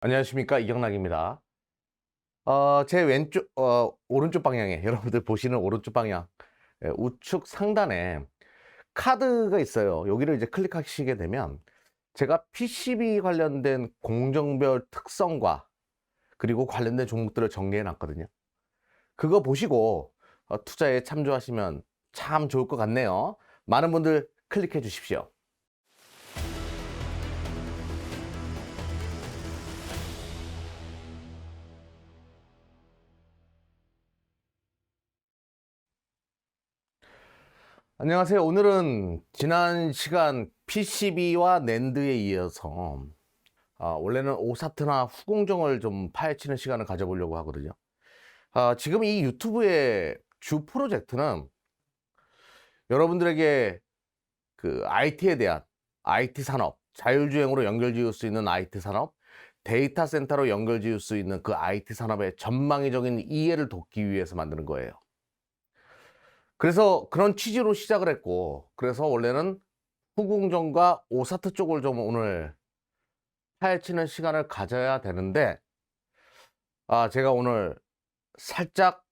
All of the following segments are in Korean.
안녕하십니까, 이경락입니다. 제 왼쪽 오른쪽 방향에 여러분들 보시는 오른쪽 방향, 우측 상단에 카드가 있어요. 여기를 이제 클릭하시게 되면 제가 PCB 관련된 공정별 특성과 그리고 관련된 종목들을 정리해 놨거든요. 그거 보시고 투자에 참조하시면 참 좋을 것 같네요. 많은 분들 클릭해 주십시오. 안녕하세요. 오늘은 지난 시간 PCB와 낸드에 이어서 원래는 오사트나 후공정을 좀 파헤치는 시간을 가져보려고 하거든요. 지금 이 유튜브의 주 프로젝트는 여러분들에게 그 IT에 대한 IT 산업, 자율주행으로 연결 지을 수 있는 IT 산업, 데이터 센터로 연결 지을 수 있는 그 IT 산업의 전망적인 이해를 돕기 위해서 만드는 거예요. 그래서 그런 취지로 시작을 했고, 그래서 원래는 후공정과 오사트 쪽을 좀 오늘 파헤치는 시간을 가져야 되는데, 제가 오늘 살짝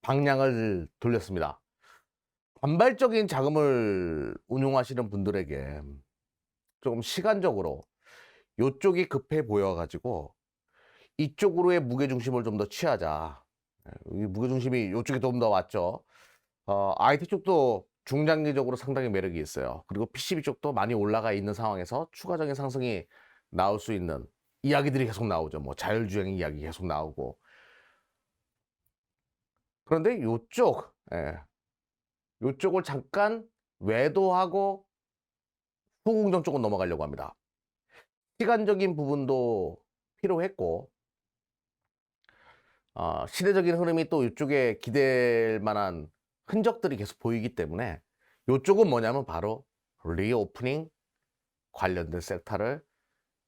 방향을 돌렸습니다. 단발적인 자금을 운용하시는 분들에게 조금 시간적으로 요쪽이 급해 보여가지고 이쪽으로의 무게중심을 좀 더 취하자. 이 무게중심이 요쪽이 좀 더 왔죠. IT 쪽도 중장기적으로 상당히 매력이 있어요. 그리고 PCB 쪽도 많이 올라가 있는 상황에서 추가적인 상승이 나올 수 있는 이야기들이 계속 나오죠. 뭐 자율주행 이야기 계속 나오고. 그런데 요쪽을 잠깐 외도하고 후공정 쪽으로 넘어가려고 합니다. 시간적인 부분도 필요했고, 시대적인 흐름이 또 이쪽에 기댈 만한 흔적들이 계속 보이기 때문에 이쪽은 뭐냐면 바로 리오프닝 관련된 섹터를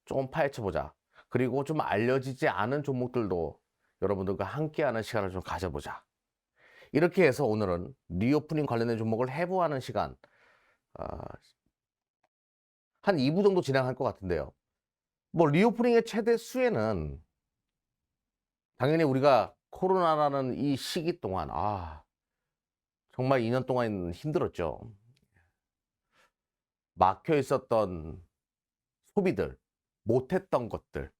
조금 파헤쳐보자. 그리고 좀 알려지지 않은 종목들도 여러분들과 함께하는 시간을 좀 가져보자. 이렇게 해서 오늘은 리오프닝 관련된 종목을 해부하는 시간, 어, 한 2부 정도 진행할 것 같은데요. 뭐 리오프닝의 최대 수혜는 당연히 우리가 코로나라는 이 시기 동안 정말 2년 동안 힘들었죠. 막혀 있었던 소비들, 못했던 것들,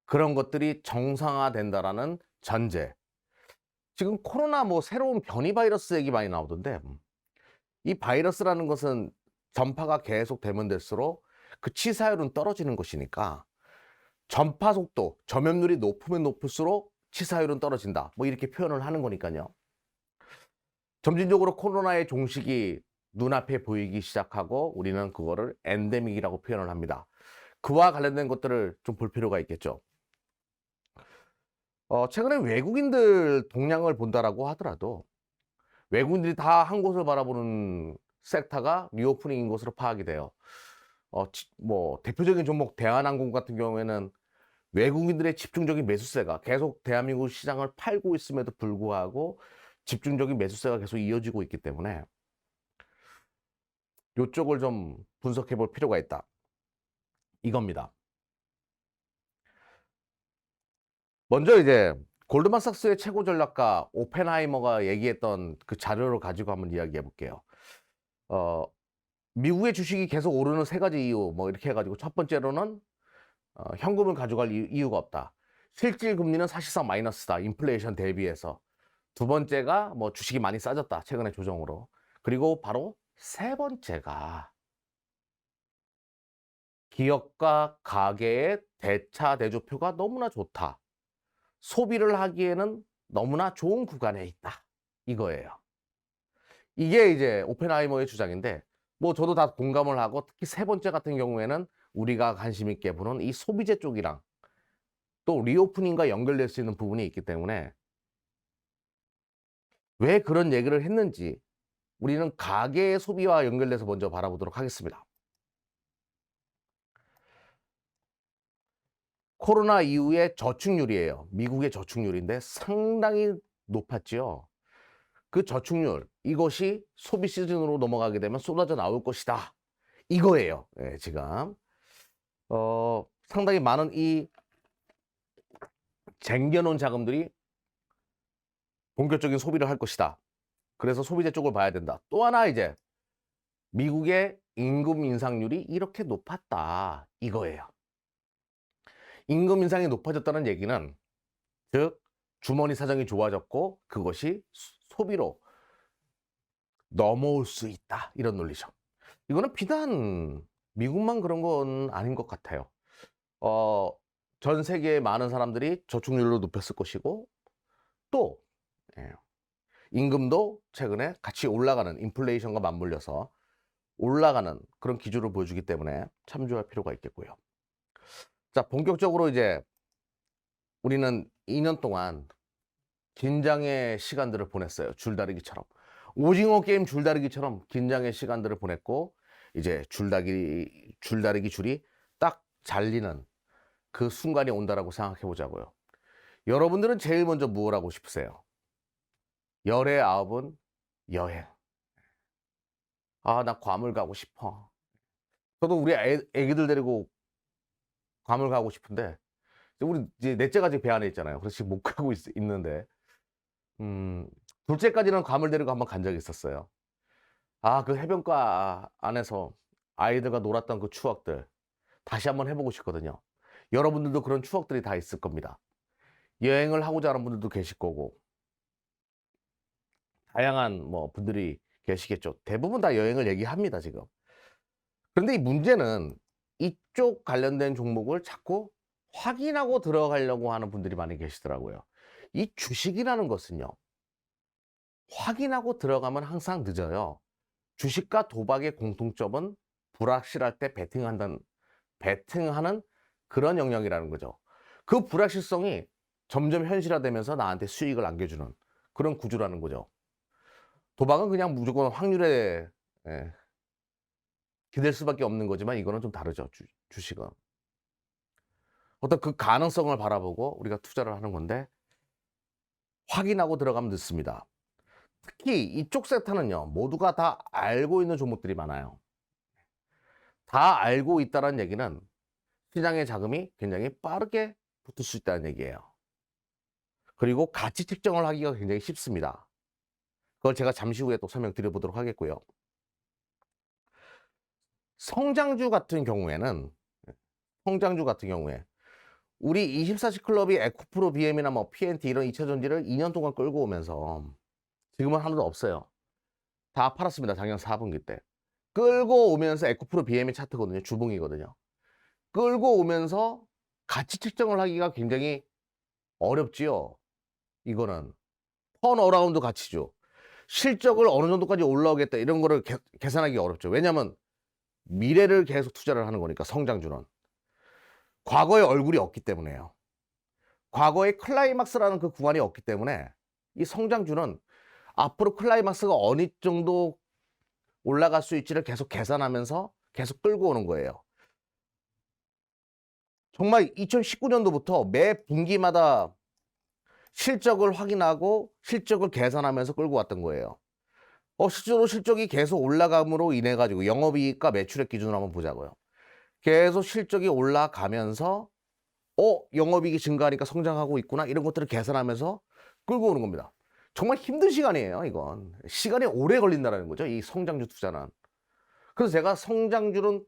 그런 것들이 정상화된다라는 전제. 지금 코로나 뭐 새로운 변이 바이러스 얘기 많이 나오던데, 이 바이러스라는 것은 전파가 계속 되면 될수록 그 치사율은 떨어지는 것이니까 전파 속도, 점유율이 높으면 높을수록 치사율은 떨어진다. 뭐 이렇게 표현을 하는 거니까요. 점진적으로 코로나의 종식이 눈앞에 보이기 시작하고 우리는 그거를 엔데믹이라고 표현을 합니다. 그와 관련된 것들을 좀 볼 필요가 있겠죠. 최근에 외국인들 동향을 본다라고 하더라도 외국인들이 다 한 곳을 바라보는 섹터가 리오프닝인 것으로 파악이 돼요. 뭐 대표적인 종목 대한항공 같은 경우에는 외국인들의 집중적인 매수세가 계속 대한민국 시장을 팔고 있음에도 불구하고 집중적인 매수세가 계속 이어지고 있기 때문에 요쪽을 좀 분석해 볼 필요가 있다. 이겁니다. 먼저 이제 골드만삭스의 최고 전략가 오펜하이머가 얘기했던 그 자료를 가지고 한번 이야기해 볼게요. 어, 미국의 주식이 계속 오르는 세 가지 이유 뭐 이렇게 해가지고 첫 번째로는 현금을 가져갈 이유가 없다. 실질 금리는 사실상 마이너스다. 인플레이션 대비해서. 두 번째가 뭐 주식이 많이 싸졌다. 최근에 조정으로. 그리고 바로 세 번째가 기업과 가계의 대차 대조표가 너무나 좋다. 소비를 하기에는 너무나 좋은 구간에 있다. 이거예요. 이게 이제 오펜하이머의 주장인데 뭐 저도 다 공감을 하고 특히 세 번째 같은 경우에는 우리가 관심 있게 보는 이 소비재 쪽이랑 또 리오프닝과 연결될 수 있는 부분이 있기 때문에 왜 그런 얘기를 했는지 우리는 가계의 소비와 연결돼서 먼저 바라보도록 하겠습니다. 코로나 이후의 저축률이에요. 미국의 저축률인데 상당히 높았지요. 그 저축률, 이것이 소비 시즌으로 넘어가게 되면 쏟아져 나올 것이다. 이거예요. 예, 지금. 상당히 많은 이 쟁겨놓은 자금들이 본격적인 소비를 할 것이다. 그래서 소비재 쪽을 봐야 된다. 또 하나 이제 미국의 임금 인상률이 이렇게 높았다 이거예요. 임금 인상이 높아졌다는 얘기는 즉 주머니 사정이 좋아졌고 그것이 소비로 넘어올 수 있다 이런 논리죠. 이거는 비단 미국만 그런 건 아닌 것 같아요. 전 세계의 많은 사람들이 저축률을 높였을 것이고 또 예, 임금도 최근에 같이 올라가는 인플레이션과 맞물려서 올라가는 그런 기조를 보여주기 때문에 참조할 필요가 있겠고요. 자, 본격적으로 이제 우리는 2년 동안 긴장의 시간들을 보냈어요. 줄다리기처럼. 오징어 게임 줄다리기처럼 긴장의 시간들을 보냈고 이제 줄다리기 줄이 딱 잘리는 그 순간이 온다라고 생각해 보자고요. 여러분들은 제일 먼저 무엇 하고 싶으세요? 열의 아홉은 여행. 아, 나 괌을 가고 싶어. 저도 우리 애기들 데리고 괌을 가고 싶은데 우리 이제 넷째가 지금 배 안에 있잖아요. 그래서 지금 못 가고 있는데 둘째까지는 괌을 데리고 한번 간 적이 있었어요. 아, 그 해변가 안에서 아이들과 놀았던 그 추억들 다시 한번 해보고 싶거든요. 여러분들도 그런 추억들이 다 있을 겁니다. 여행을 하고자 하는 분들도 계실 거고 다양한 뭐 분들이 계시겠죠. 대부분 다 여행을 얘기합니다, 지금. 그런데 이 문제는 이쪽 관련된 종목을 자꾸 확인하고 들어가려고 하는 분들이 많이 계시더라고요. 이 주식이라는 것은요. 확인하고 들어가면 항상 늦어요. 주식과 도박의 공통점은 불확실할 때 베팅하는 그런 영역이라는 거죠. 그 불확실성이 점점 현실화되면서 나한테 수익을 안겨주는 그런 구조라는 거죠. 도박은 그냥 무조건 확률에 기댈 수밖에 없는 거지만 이거는 좀 다르죠. 주식은. 어떤 그 가능성을 바라보고 우리가 투자를 하는 건데 확인하고 들어가면 늦습니다. 특히 이쪽 섹터는요. 모두가 다 알고 있는 종목들이 많아요. 다 알고 있다는 얘기는 시장의 자금이 굉장히 빠르게 붙을 수 있다는 얘기예요. 그리고 가치 측정을 하기가 굉장히 쉽습니다. 그걸 제가 잠시 후에 또 설명드려보도록 하겠고요. 성장주 같은 경우에 우리 24시 클럽이 에코프로 BM이나 뭐 PNT 이런 2차 전지를 2년 동안 끌고 오면서 지금은 하나도 없어요. 다 팔았습니다. 작년 4분기 때. 끌고 오면서 에코프로 BM이 차트거든요. 주봉이거든요. 끌고 오면서 가치 측정을 하기가 굉장히 어렵지요. 이거는 턴어라운드 가치죠. 실적을 어느 정도까지 올라오겠다 이런 거를 계산하기 어렵죠. 왜냐하면 미래를 계속 투자를 하는 거니까 성장주는. 과거의 얼굴이 없기 때문에요. 과거의 클라이막스라는 그 구간이 없기 때문에 이 성장주는 앞으로 클라이막스가 어느 정도 올라갈 수 있지를 계속 계산하면서 계속 끌고 오는 거예요. 정말 2019년도부터 매 분기마다 실적을 확인하고 실적을 계산하면서 끌고 왔던 거예요. 실제로 실적이 계속 올라감으로 인해 가지고 영업이익과 매출액 기준으로 한번 보자고요. 계속 실적이 올라가면서 영업이익이 증가하니까 성장하고 있구나 이런 것들을 계산하면서 끌고 오는 겁니다. 정말 힘든 시간이에요. 이건 시간이 오래 걸린다는 거죠. 이 성장주 투자는. 그래서 제가 성장주는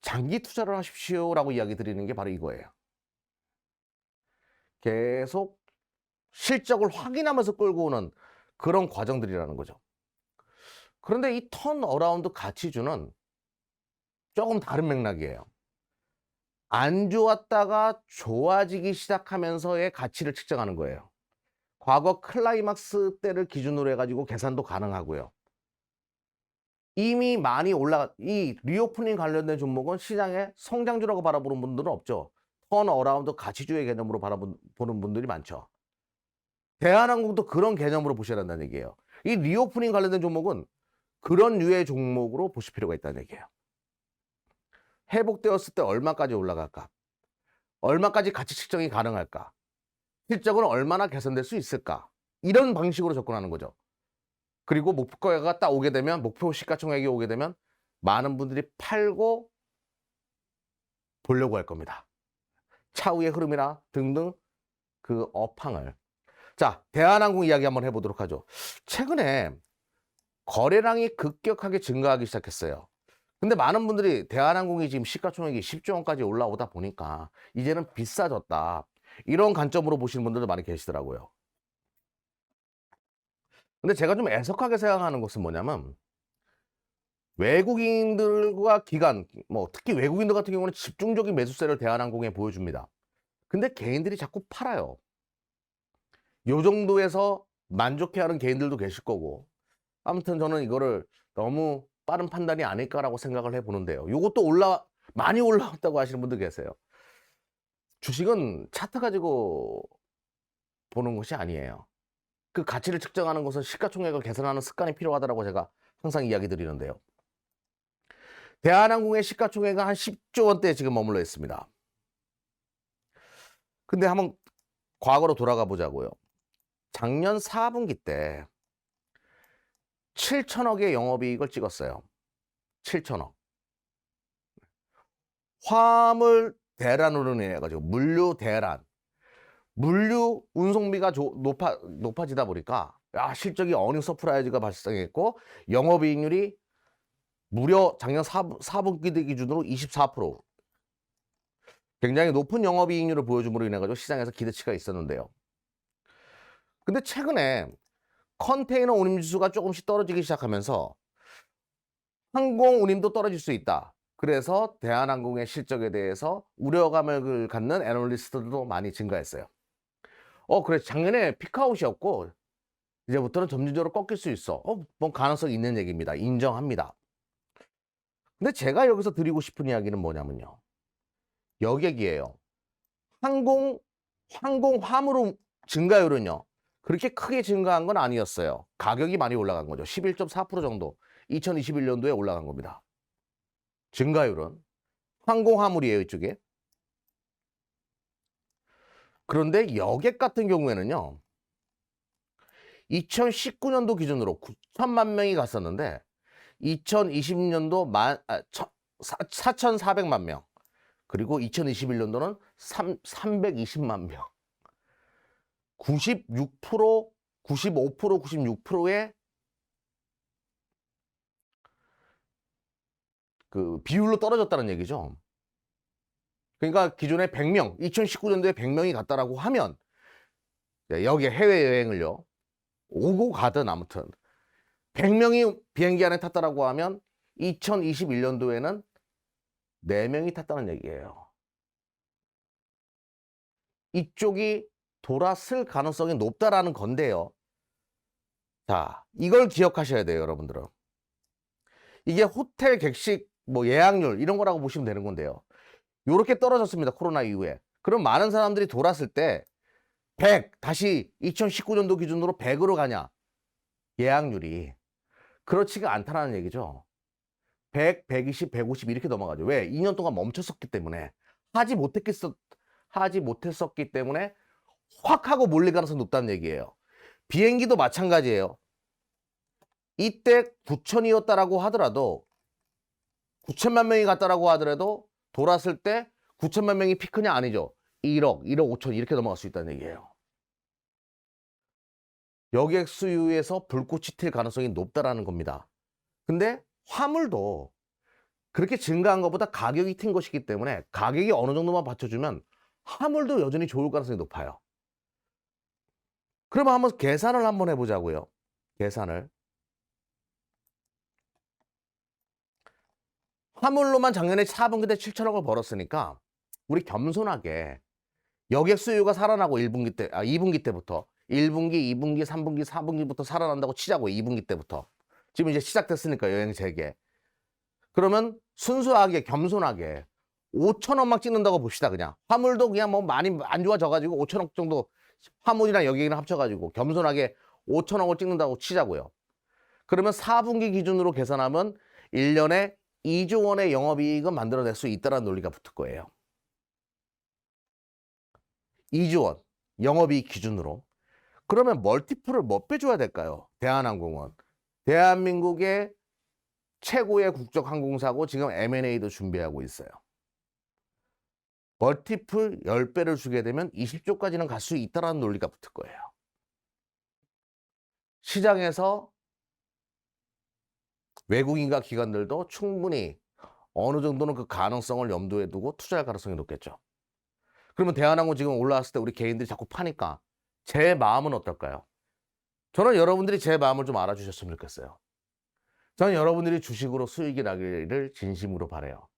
장기 투자를 하십시오라고 이야기 드리는 게 바로 이거예요. 계속 실적을 확인하면서 끌고 오는 그런 과정들이라는 거죠. 그런데 이 턴어라운드 가치주는 조금 다른 맥락이에요. 안 좋았다가 좋아지기 시작하면서의 가치를 측정하는 거예요. 과거 클라이막스 때를 기준으로 해가지고 계산도 가능하고요. 이미 많이 이 리오프닝 관련된 종목은 시장의 성장주라고 바라보는 분들은 없죠. 턴어라운드 가치주의 개념으로 바라보는 분들이 많죠. 대한항공도 그런 개념으로 보셔야 한다는 얘기예요. 이 리오프닝 관련된 종목은 그런 류의 종목으로 보실 필요가 있다는 얘기예요. 회복되었을 때 얼마까지 올라갈까? 얼마까지 가치 측정이 가능할까? 실적은 얼마나 개선될 수 있을까? 이런 방식으로 접근하는 거죠. 그리고 목표가가 딱 오게 되면 목표 시가총액이 오게 되면 많은 분들이 팔고 보려고 할 겁니다. 차후의 흐름이나 등등 그 업황을. 자, 대한항공 이야기 한번 해보도록 하죠. 최근에 거래량이 급격하게 증가하기 시작했어요. 근데 많은 분들이 대한항공이 지금 시가총액이 10조 원까지 올라오다 보니까 이제는 비싸졌다, 이런 관점으로 보시는 분들도 많이 계시더라고요. 근데 제가 좀 애석하게 생각하는 것은 뭐냐면, 외국인들과 기관, 뭐 특히 외국인들 같은 경우는 집중적인 매수세를 대한항공에 보여줍니다. 근데 개인들이 자꾸 팔아요. 요 정도에서 만족해하는 개인들도 계실 거고, 아무튼 저는 이거를 너무 빠른 판단이 아닐까라고 생각을 해보는데요. 요것도 많이 올라왔다고 하시는 분들 계세요. 주식은 차트 가지고 보는 것이 아니에요. 그 가치를 측정하는 것은 시가총액을 계산하는 습관이 필요하다고 제가 항상 이야기 드리는데요. 대한항공의 시가총액은 한 10조 원대에 지금 머물러 있습니다. 근데 한번 과거로 돌아가 보자고요. 작년 4분기 때 7천억의 영업이익을 찍었어요. 7천억. 화물 대란으로 인해 가지고 물류 대란, 물류 운송비가 높아지다 보니까 실적이 어닝 서프라이즈가 발생했고, 영업이익률이 무려 작년 4분기 기준으로 24%, 굉장히 높은 영업이익률을 보여줌으로 인해 가지고 시장에서 기대치가 있었는데요. 근데 최근에 컨테이너 운임지수가 조금씩 떨어지기 시작하면서 항공 운임도 떨어질 수 있다, 그래서 대한항공의 실적에 대해서 우려감을 갖는 애널리스트들도 많이 증가했어요. 그래, 작년에 피크아웃이었고 이제부터는 점진적으로 꺾일 수 있어. 뭐 가능성이 있는 얘기입니다. 인정합니다. 근데 제가 여기서 드리고 싶은 이야기는 뭐냐면요, 여객이에요. 항공 화물 증가율은요, 그렇게 크게 증가한 건 아니었어요. 가격이 많이 올라간 거죠. 11.4% 정도 2021년도에 올라간 겁니다. 증가율은 항공 화물이에요, 이쪽에. 그런데 여객 같은 경우에는요, 2019년도 기준으로 9천만 명이 갔었는데 2020년도 4,400만 명, 그리고 2021년도는 320만 명. 96%, 95%, 96%의 그 비율로 떨어졌다는 얘기죠. 그러니까 기존에 100명, 2019년도에 100명이 갔다라고 하면, 여기 해외여행을요, 오고 가든 아무튼 100명이 비행기 안에 탔다라고 하면 2021년도에는 4명이 탔다는 얘기예요. 이쪽이 돌았을 가능성이 높다라는 건데요. 자, 이걸 기억하셔야 돼요, 여러분들은. 이게 호텔 객식 뭐 예약률 이런 거라고 보시면 되는 건데요. 요렇게 떨어졌습니다, 코로나 이후에. 그럼 많은 사람들이 돌았을 때 100, 다시 2019년도 기준으로 100으로 가냐? 예약률이 그렇지가 않다는 얘기죠. 100, 120, 150 이렇게 넘어가죠. 왜? 2년 동안 멈췄었기 때문에. 하지 못했었기 때문에 확 하고 몰릴 가능성이 높다는 얘기예요. 비행기도 마찬가지예요. 이때 9천이었다라고 하더라도, 9천만 명이 갔다라고 하더라도 돌았을 때 9천만 명이 피크냐? 아니죠. 1억, 1억 5천 이렇게 넘어갈 수 있다는 얘기예요. 여객 수유에서 불꽃이 튈 가능성이 높다라는 겁니다. 근데 화물도 그렇게 증가한 것보다 가격이 튄 것이기 때문에 가격이 어느 정도만 받쳐주면 화물도 여전히 좋을 가능성이 높아요. 그러면 한번 계산을 한번 해보자고요. 계산을. 화물로만 작년에 4분기 때 7천억을 벌었으니까 우리 겸손하게 여객 수요가 살아나고 2분기 때부터 1분기, 2분기, 3분기, 4분기부터 살아난다고 치자고요. 2분기 때부터. 지금 이제 시작됐으니까 여행 재개. 그러면 순수하게 겸손하게 5천억만 찍는다고 봅시다. 그냥 화물도 그냥 뭐 많이 안 좋아져가지고 5천억 정도, 화물이랑 여객이랑 합쳐가지고 겸손하게 5천억을 찍는다고 치자고요. 그러면 4분기 기준으로 계산하면 1년에 2조 원의 영업이익은 만들어낼 수 있다는 논리가 붙을 거예요. 2조 원 영업이익 기준으로. 그러면 멀티플을 뭐 빼줘야 될까요? 대한항공은 대한민국의 최고의 국적 항공사고 지금 M&A도 준비하고 있어요. 멀티플 10배를 주게 되면 20조까지는 갈 수 있다라는 논리가 붙을 거예요. 시장에서 외국인과 기관들도 충분히 어느 정도는 그 가능성을 염두에 두고 투자할 가능성이 높겠죠. 그러면 대한항공 지금 올라왔을 때 우리 개인들이 자꾸 파니까 제 마음은 어떨까요? 저는 여러분들이 제 마음을 좀 알아주셨으면 좋겠어요. 저는 여러분들이 주식으로 수익이 나기를 진심으로 바라요.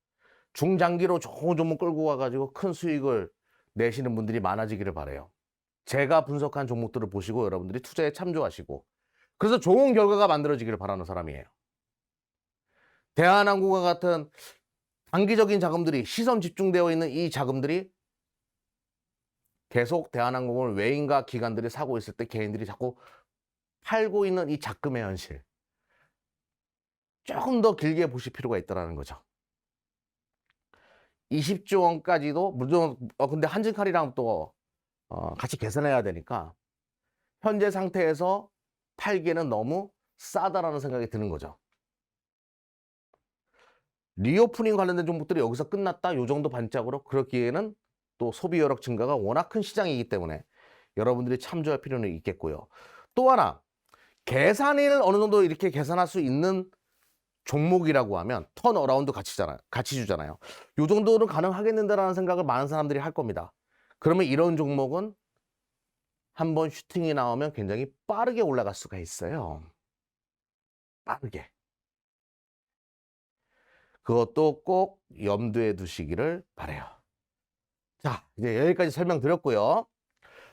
중장기로 좋은 종목 끌고 가가지고 큰 수익을 내시는 분들이 많아지기를 바라요. 제가 분석한 종목들을 보시고 여러분들이 투자에 참조하시고 그래서 좋은 결과가 만들어지기를 바라는 사람이에요. 대한항공과 같은 단기적인 자금들이 시선 집중되어 있는 이 자금들이 계속 대한항공을 외인과 기관들이 사고 있을 때 개인들이 자꾸 팔고 있는 이 작금의 현실. 조금 더 길게 보실 필요가 있다는 거죠. 20조 원까지도 물론 근데 한진칼이랑 또 같이 계산해야 되니까 현재 상태에서 팔기에는 너무 싸다라는 생각이 드는 거죠. 리오프닝 관련된 종목들이 여기서 끝났다 요 정도 반짝으로 그렇기에는 또 소비 여력 증가가 워낙 큰 시장이기 때문에 여러분들이 참조할 필요는 있겠고요. 또 하나 계산을 어느 정도 이렇게 계산할 수 있는 종목이라고 하면 턴어라운드 같이 주잖아요. 요 정도는 가능하겠는데라는 생각을 많은 사람들이 할 겁니다. 그러면 이런 종목은 한번 슈팅이 나오면 굉장히 빠르게 올라갈 수가 있어요. 빠르게. 그것도 꼭 염두에 두시기를 바라요. 자, 이제 여기까지 설명드렸고요.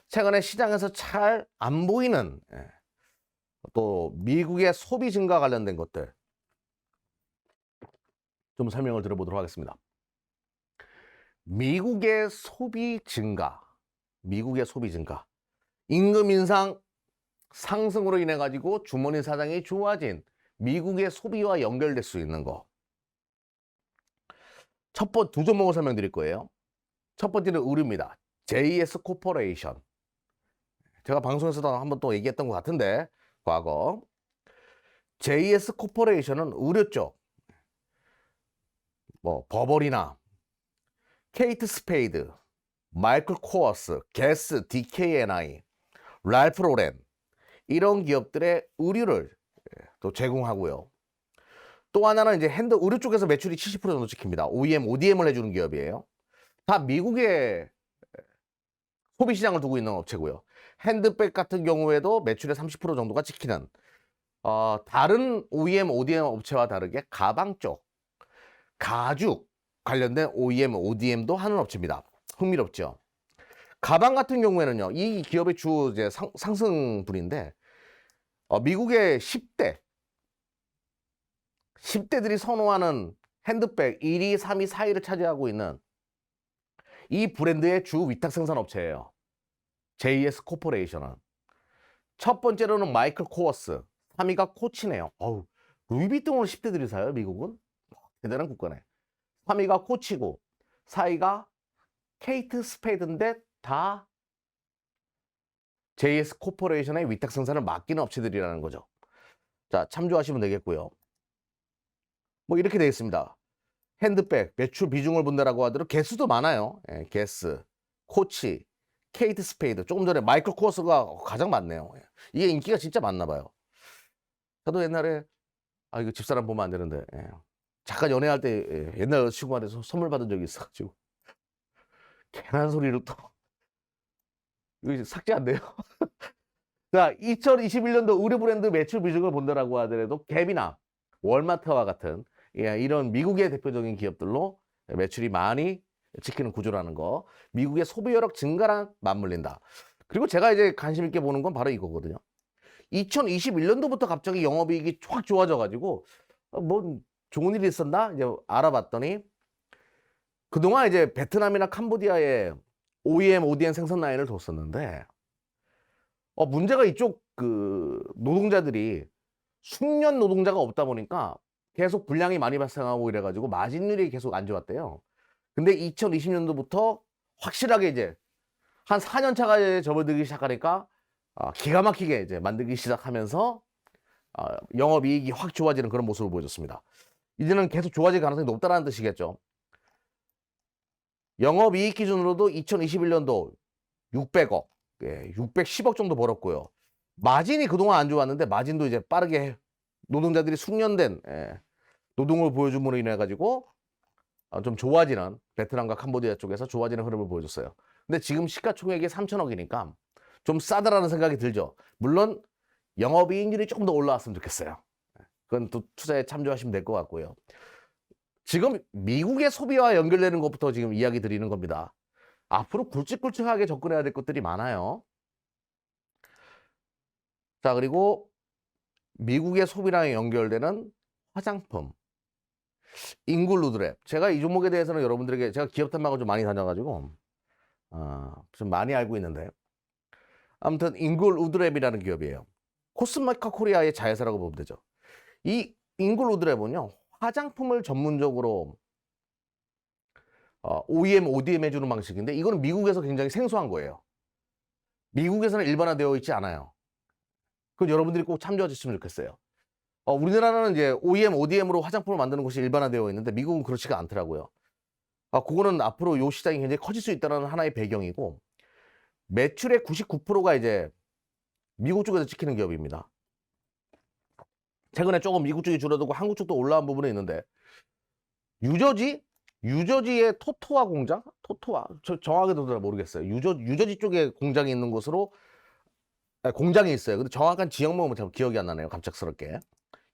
최근에 시장에서 잘 안 보이는 또 미국의 소비 증가 관련된 것들 좀 설명을 드려보도록 하겠습니다. 미국의 소비 증가, 임금 인상 상승으로 인해 가지고 주머니 사정이 좋아진 미국의 소비와 연결될 수 있는 거. 두 종목을 설명드릴 거예요. 첫 번째는 의류입니다. JS 코퍼레이션. 제가 방송에서도 한번 또 얘기했던 것 같은데 과거 JS 코퍼레이션은 의류 쪽 버버리나 케이트 스페이드, 마이클 코어스, 게스, DKNI, 랄프 로렌 이런 기업들의 의류를 또 제공하고요. 또 하나는 이제 의류 쪽에서 매출이 70% 정도 찍힙니다. OEM, ODM을 해주는 기업이에요. 다 미국의 소비 시장을 두고 있는 업체고요. 핸드백 같은 경우에도 매출의 30% 정도가 찍히는 다른 OEM, ODM 업체와 다르게 가방 쪽, 가죽 관련된 OEM, ODM도 하는 업체입니다. 흥미롭죠? 가방 같은 경우에는요, 이 기업의 주 이제 상승분인데 미국의 10대들이 선호하는 핸드백 1위, 3위, 4위를 차지하고 있는 이 브랜드의 주 위탁 생산 업체예요. JS 코퍼레이션은. 첫 번째로는 마이클 코어스, 3위가 코치네요. 루이비통을 10대들이 사요, 미국은? 대단한 국가네. 3위가 코치고 4위가 케이트 스페이드인데 다 JS 코퍼레이션의 위탁 생산을 맡기는 업체들이라는 거죠. 자, 참조하시면 되겠고요. 이렇게 되어 있습니다. 핸드백, 매출 비중을 본다라고 하더라도 개수도 많아요. 게스, 코치, 케이트 스페이드. 조금 전에 마이클 코어스가 가장 많네요. 이게 인기가 진짜 많나 봐요. 저도 옛날에 이거 집사람 보면 안 되는데 잠깐 연애할 때 옛날 여자친구한테 선물 받은 적이 있어가지고 괜한 소리를 또 이거 삭제 안 돼요. 자, 2021년도 의류 브랜드 매출 비중을 본다라고 하더라도 갭이나 월마트와 같은 이런 미국의 대표적인 기업들로 매출이 많이 지키는 구조라는 거. 미국의 소비 여력 증가랑 맞물린다. 그리고 제가 이제 관심 있게 보는 건 바로 이거거든요. 2021년도부터 갑자기 영업이익이 확 좋아져가지고 좋은 일이 있었나? 이제 알아봤더니 그동안 이제 베트남이나 캄보디아에 OEM, ODM 생산 라인을 뒀었는데 문제가 이쪽 그 노동자들이 숙련 노동자가 없다 보니까 계속 불량이 많이 발생하고 이래가지고 마진율이 계속 안 좋았대요. 근데 2020년도부터 확실하게 이제 한 4년 차가 접어들기 시작하니까 기가 막히게 이제 만들기 시작하면서 영업이익이 확 좋아지는 그런 모습을 보여줬습니다. 이제는 계속 좋아질 가능성이 높다는 뜻이겠죠. 영업이익 기준으로도 2021년도 600억, 610억 정도 벌었고요. 마진이 그동안 안 좋았는데 마진도 이제 빠르게 노동자들이 숙련된 노동을 보여줌으로 인해 가지고 좀 좋아지는, 베트남과 캄보디아 쪽에서 좋아지는 흐름을 보여줬어요. 근데 지금 시가총액이 3천억이니까 좀 싸다라는 생각이 들죠. 물론 영업이익률이 조금 더 올라왔으면 좋겠어요. 그건 또 투자에 참조하시면 될 것 같고요. 지금 미국의 소비와 연결되는 것부터 지금 이야기 드리는 겁니다. 앞으로 굵직굵직하게 접근해야 될 것들이 많아요. 자, 그리고 미국의 소비랑 연결되는 화장품, 잉글루드랩. 제가 이 종목에 대해서는 여러분들에게, 제가 기업 탐방을 좀 많이 다녀가지고 좀 많이 알고 있는데, 아무튼 잉글우드랩이라는 기업이에요. 코스메카 코리아의 자회사라고 보면 되죠. 이 잉글우드랩은요, 화장품을 전문적으로 OEM, ODM 해주는 방식인데, 이거는 미국에서 굉장히 생소한 거예요. 미국에서는 일반화되어 있지 않아요. 그건 여러분들이 꼭 참조하셨으면 좋겠어요. 우리나라는 이제 OEM, ODM으로 화장품을 만드는 것이 일반화되어 있는데, 미국은 그렇지가 않더라고요. 그거는 앞으로 이 시장이 굉장히 커질 수 있다는 하나의 배경이고, 매출의 99%가 이제 미국 쪽에서 찍히는 기업입니다. 최근에 조금 미국 쪽이 줄어들고 한국 쪽도 올라온 부분이 있는데, 유저지의 토토와 공장? 토토와? 정확히도 잘 모르겠어요. 유저지 쪽에 공장이 있는 곳으로, 공장이 있어요. 근데 정확한 지역명은 잘 기억이 안 나네요. 갑작스럽게.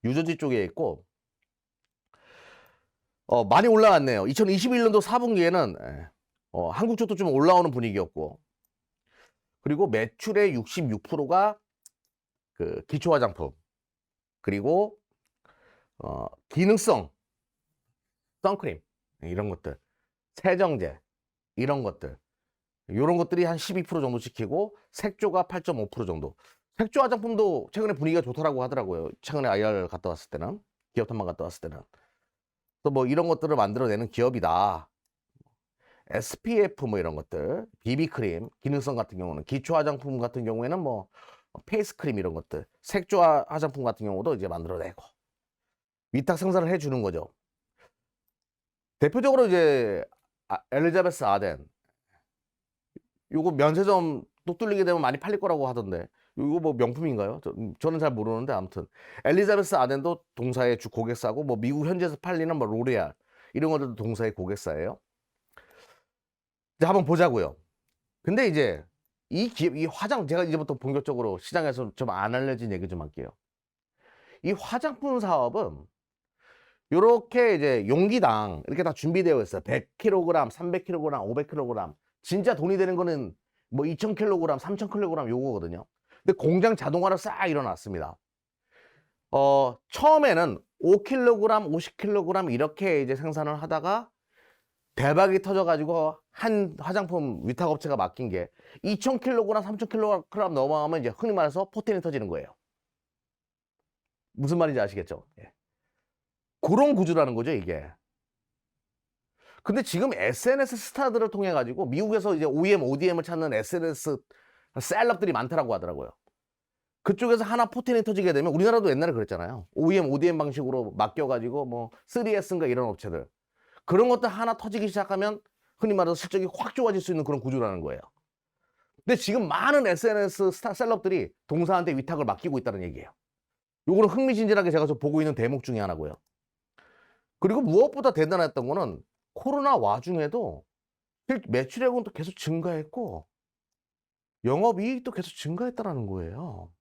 유저지 쪽에 있고, 많이 올라갔네요. 2021년도 4분기에는 한국 쪽도 좀 올라오는 분위기였고, 그리고 매출의 66%가 그 기초 화장품, 그리고 기능성 선크림 이런 것들, 세정제 이런 것들, 이런 것들이 한 12% 정도 지키고, 색조가 8.5% 정도. 색조 화장품도 최근에 분위기가 좋더라고 하더라고요. 최근에 IR 갔다 왔을 때는, 기업 탐방 갔다 왔을 때는. 또 뭐 이런 것들을 만들어내는 기업이다. SPF 뭐 이런 것들, 비비크림, 기능성 같은 경우는, 기초 화장품 같은 경우에는 뭐 페이스크림 이런 것들, 색조 화장품 같은 경우도 이제 만들어내고 위탁 생산을 해주는 거죠. 대표적으로 이제 엘리자베스 아덴, 요거 면세점 또 뚫리게 되면 많이 팔릴 거라고 하던데, 이거 뭐 명품인가요? 저는 잘 모르는데, 아무튼 엘리자베스 아덴도 동사의 주 고객사고, 뭐 미국 현지에서 팔리는 뭐 로레알 이런 것들도 동사의 고객사예요. 이제 한번 보자고요. 근데 이제 이 기업, 제가 이제부터 본격적으로 시장에서 좀 안 알려진 얘기 좀 할게요. 이 화장품 사업은 요렇게 이제 용기당 이렇게 다 준비되어 있어요. 100kg, 300kg, 500kg. 진짜 돈이 되는 거는 뭐 2000kg, 3000kg 요거거든요. 근데 공장 자동화를 싹 일어났습니다. 처음에는 5kg, 50kg 이렇게 이제 생산을 하다가 대박이 터져가지고 한 화장품 위탁업체가 맡긴 게 2000kg, 3000kg 넘어가면 이제 흔히 말해서 포텐이 터지는 거예요. 무슨 말인지 아시겠죠? 예. 그런 구조라는 거죠, 이게. 근데 지금 SNS 스타들을 통해 가지고 미국에서 이제 OEM, ODM을 찾는 SNS 셀럽들이 많다라고 하더라고요. 그쪽에서 하나 포텐이 터지게 되면, 우리나라도 옛날에 그랬잖아요. OEM, ODM 방식으로 맡겨가지고 뭐 3S인가 이런 업체들, 그런 것들 하나 터지기 시작하면 흔히 말해서 실적이 확 좋아질 수 있는 그런 구조라는 거예요. 근데 지금 많은 SNS 스타 셀럽들이 동사한테 위탁을 맡기고 있다는 얘기예요. 요거는 흥미진진하게 제가 보고 있는 대목 중에 하나고요. 그리고 무엇보다 대단했던 거는 코로나 와중에도 매출액은 또 계속 증가했고 영업이익도 계속 증가했다는 거예요.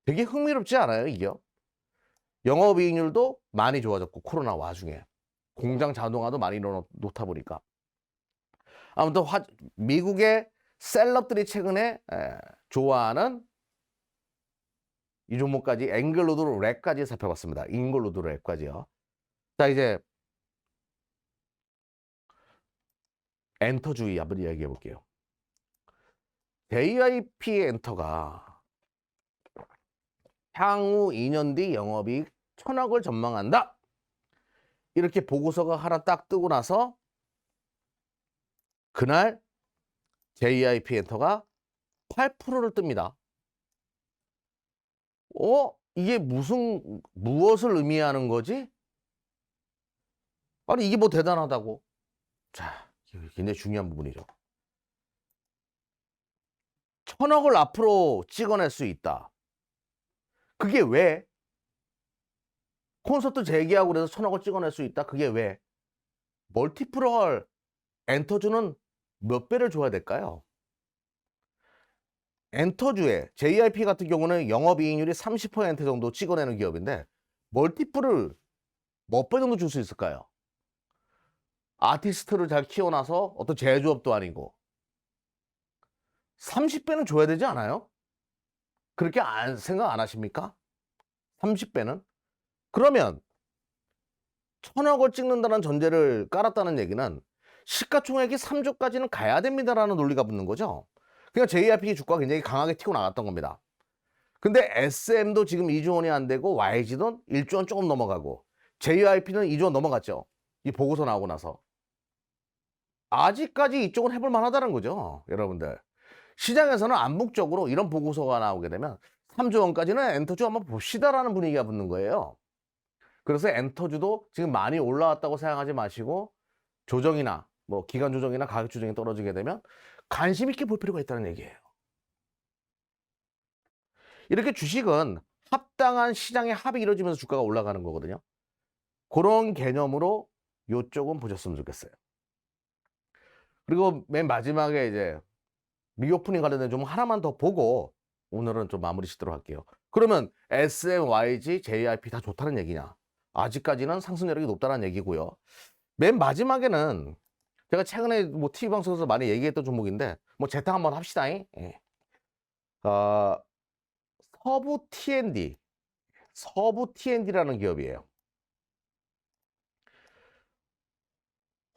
되게 흥미롭지 않아요, 이게? 영업이익률도 많이 좋아졌고, 코로나 와중에 공장 자동화도 많이 놓다 보니까. 아무튼 미국의 셀럽들이 최근에 좋아하는 이 종목까지, 앵글루드랩까지 살펴봤습니다. 앵글루드랩까지요. 자, 이제 엔터주의 한번 이야기해 볼게요. JYP 엔터가 향후 2년 뒤 영업이익 1000억을 전망한다. 이렇게 보고서가 하나 딱 뜨고 나서 그날 JYP 엔터가 8%를 뜹니다. 이게 무엇을 의미하는 거지? 아니, 이게 뭐 대단하다고. 자, 굉장히 중요한 부분이죠. 1,000억을 앞으로 찍어낼 수 있다. 그게 왜? 콘서트 재개하고 그래서 1,000억을 찍어낼 수 있다. 그게 왜? 멀티플럴 엔터주는 몇 배를 줘야 될까요? 엔터주에 JYP 같은 경우는 영업이익률이 30% 정도 찍어내는 기업인데 멀티플을 몇 배 정도 줄 수 있을까요? 아티스트를 잘 키워놔서 어떤 제조업도 아니고 30배는 줘야 되지 않아요? 그렇게 생각 안 하십니까? 30배는? 그러면 1,000억을 찍는다는 전제를 깔았다는 얘기는 시가총액이 3조까지는 가야 됩니다라는 논리가 붙는 거죠. 그러니까 JYP 주가가 굉장히 강하게 튀고 나갔던 겁니다. 근데 SM도 지금 2조 원이 안 되고 YG도 1조 원 조금 넘어가고 JYP는 2조 원 넘어갔죠. 이 보고서 나오고 나서. 아직까지 이쪽은 해볼 만하다는 거죠. 여러분들. 시장에서는 암묵적으로 이런 보고서가 나오게 되면 3조 원까지는 엔터주 한번 봅시다라는 분위기가 붙는 거예요. 그래서 엔터주도 지금 많이 올라왔다고 생각하지 마시고 조정이나 뭐 기간 조정이나 가격 조정이 떨어지게 되면 관심 있게 볼 필요가 있다는 얘기예요. 이렇게 주식은 합당한 시장의 합이 이루어지면서 주가가 올라가는 거거든요. 그런 개념으로 이쪽은 보셨으면 좋겠어요. 그리고 맨 마지막에 이제 리오프닝 관련된 좀 하나만 더 보고 오늘은 좀 마무리 짓도록 할게요. 그러면 SM, YG, JYP 다 좋다는 얘기냐? 아직까지는 상승 여력이 높다는 얘기고요. 맨 마지막에는 제가 최근에 뭐 TV 방송에서 많이 얘기했던 종목인데 뭐 재탕 한번 합시다. 예. 서부 T&D, 서부 T&D라는 기업이에요.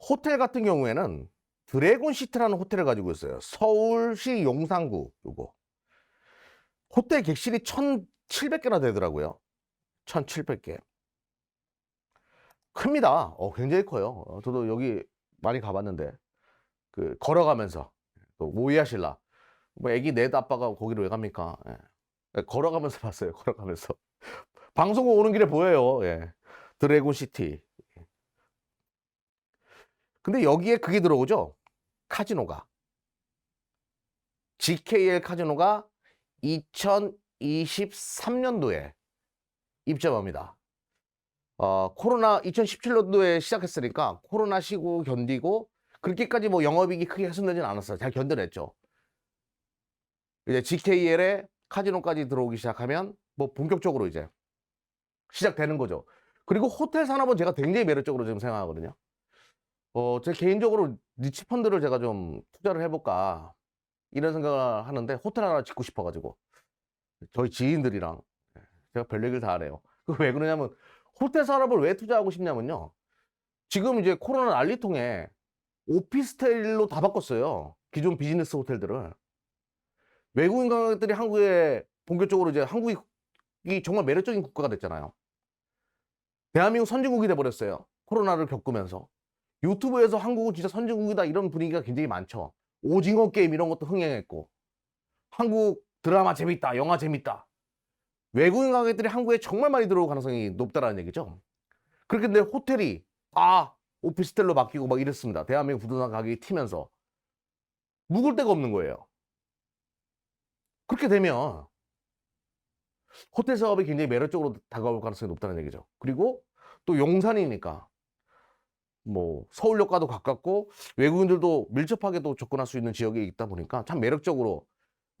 호텔 같은 경우에는 드래곤 시티라는 호텔을 가지고 있어요. 서울시 용산구 요거. 호텔 객실이 1,700개나 되더라고요. 1,700개. 큽니다. 굉장히 커요. 저도 여기 많이 가봤는데 그 걸어가면서 또 뭐 이해하실라. 뭐 애기 넷 아빠가 거기로 왜 갑니까? 예. 걸어가면서 봤어요. 걸어가면서. 방송국 오는 길에 보여요. 예. 드래곤 시티. 근데 여기에 그게 들어오죠. 카지노가. GKL 카지노가 2023년도에 입점합니다. 코로나 2017년도에 시작했으니까 코로나 시고 견디고 그렇게까지 뭐 영업이익이 크게 훼손되진 않았어요. 잘 견뎌냈죠. 이제 GKL에 카지노까지 들어오기 시작하면 뭐 본격적으로 이제 시작되는 거죠. 그리고 호텔 산업은 제가 굉장히 매력적으로 지금 생각하거든요. 제 개인적으로 니치 펀드를 제가 좀 투자를 해볼까 이런 생각을 하는데 호텔 하나 짓고 싶어가지고 저희 지인들이랑 제가 별 얘기를 다 하네요. 왜 그러냐면 호텔 산업을 왜 투자하고 싶냐면요. 지금 이제 코로나 난리통에 오피스텔로 다 바꿨어요. 기존 비즈니스 호텔들을. 외국인 관광객들이 한국에 본격적으로 이제 한국이 정말 매력적인 국가가 됐잖아요. 대한민국 선진국이 돼버렸어요. 코로나를 겪으면서. 유튜브에서 한국은 진짜 선진국이다 이런 분위기가 굉장히 많죠. 오징어 게임 이런 것도 흥행했고 한국 드라마 재밌다, 영화 재밌다. 외국인 관광객들이 한국에 정말 많이 들어올 가능성이 높다라는 얘기죠. 그렇게 근데 호텔이 오피스텔로 바뀌고 막 이랬습니다. 대한민국 부동산 가격이 튀면서 묵을 데가 없는 거예요. 그렇게 되면 호텔 사업이 굉장히 매력적으로 다가올 가능성이 높다는 얘기죠. 그리고 또 용산이니까 뭐 서울역과도 가깝고 외국인들도 밀접하게 또 접근할 수 있는 지역에 있다 보니까 참 매력적으로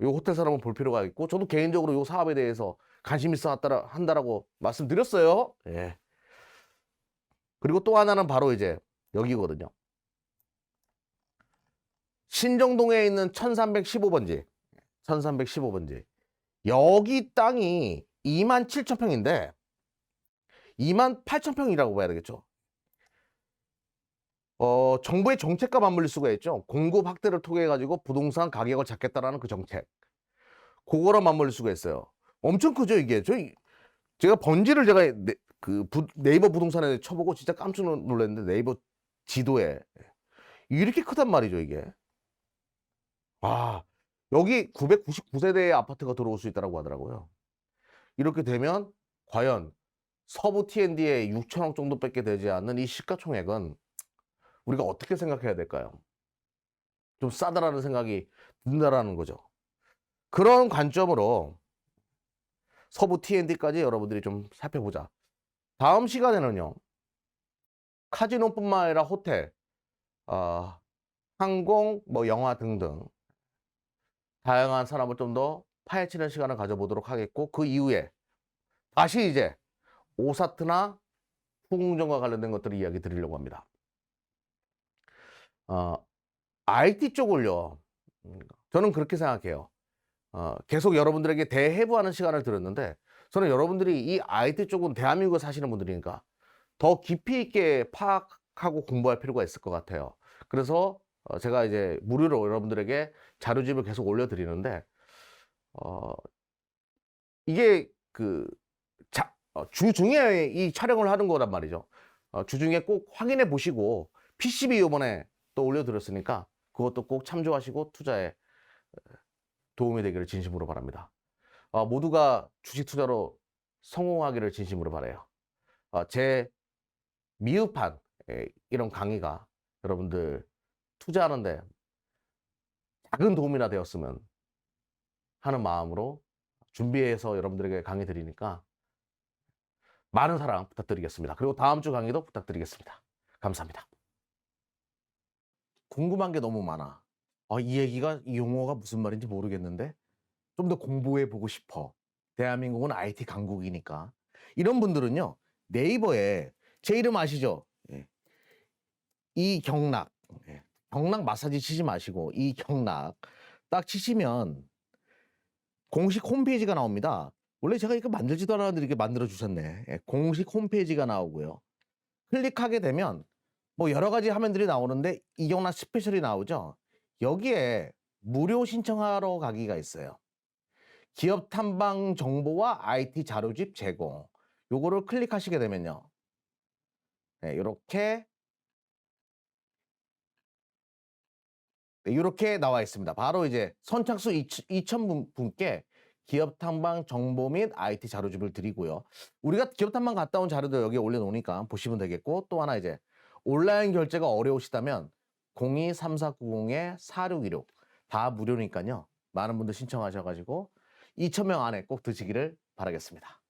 이 호텔 산업을 볼 필요가 있고 저도 개인적으로 이 사업에 대해서 관심 있어 한다라고 말씀드렸어요. 예. 그리고 또 하나는 바로 이제 여기거든요. 신정동에 있는 1315번지. 1315번지. 여기 땅이 27,000평인데 28,000평이라고 봐야 되겠죠. 정부의 정책과 맞물릴 수가 있죠. 공급 확대를 통해 가지고 부동산 가격을 잡겠다라는 그 정책. 그거랑 맞물릴 수가 있어요. 엄청 크죠, 이게. 제가 번지를 제가 네이버 부동산에 쳐보고 진짜 깜짝 놀랐는데 네이버 지도에 이렇게 크단 말이죠, 이게. 여기 999세대의 아파트가 들어올 수 있다고 하더라고요. 이렇게 되면 과연 서부 T&D에 6천억 정도밖에 되지 않는 이 시가총액은 우리가 어떻게 생각해야 될까요? 좀 싸다라는 생각이 든다라는 거죠. 그런 관점으로 서부 T&D까지 여러분들이 좀 살펴보자. 다음 시간에는요, 카지노뿐만 아니라 호텔, 항공, 뭐 영화 등등 다양한 산업을 좀 더 파헤치는 시간을 가져보도록 하겠고, 그 이후에 다시 이제 오사트나 후궁전과 관련된 것들을 이야기 드리려고 합니다. IT 쪽을요, 저는 그렇게 생각해요. 계속 여러분들에게 대해부하는 시간을 들었는데, 저는 여러분들이 이 IT 쪽은 대한민국에 사시는 분들이니까 더 깊이 있게 파악하고 공부할 필요가 있을 것 같아요. 그래서 제가 이제 무료로 여러분들에게 자료집을 계속 올려드리는데, 이게 주중에 이 촬영을 하는 거란 말이죠. 주중에 꼭 확인해 보시고, PCB 요번에 또 올려드렸으니까 그것도 꼭 참조하시고 투자에 도움이 되기를 진심으로 바랍니다. 모두가 주식 투자로 성공하기를 진심으로 바라요. 제 미흡한 이런 강의가 여러분들 투자하는데 작은 도움이나 되었으면 하는 마음으로 준비해서 여러분들에게 강의 드리니까 많은 사랑 부탁드리겠습니다. 그리고 다음 주 강의도 부탁드리겠습니다. 감사합니다. 궁금한 게 너무 많아. 이 얘기가, 이 용어가 무슨 말인지 모르겠는데 좀 더 공부해 보고 싶어. 대한민국은 IT 강국이니까. 이런 분들은요, 네이버에 제 이름 아시죠? 예. 이경락. 예. 경락 마사지 치지 마시고 이경락 딱 치시면 공식 홈페이지가 나옵니다. 원래 제가 이거 만들지도 않았는데 이렇게 만들어 주셨네. 예. 공식 홈페이지가 나오고요. 클릭하게 되면 뭐 여러 가지 화면들이 나오는데 이경락 스페셜이 나오죠. 여기에 무료 신청하러 가기가 있어요. 기업 탐방 정보와 IT 자료집 제공. 요거를 클릭하시게 되면요. 네, 이렇게 나와 있습니다. 바로 이제 선착순 2,000 분께 기업 탐방 정보 및 IT 자료집을 드리고요. 우리가 기업 탐방 갔다 온 자료도 여기에 올려놓으니까 보시면 되겠고, 또 하나 이제 온라인 결제가 어려우시다면 02-3490-4616 다 무료니까요. 많은 분들 신청하셔가지고 2,000명 안에 꼭 드시기를 바라겠습니다.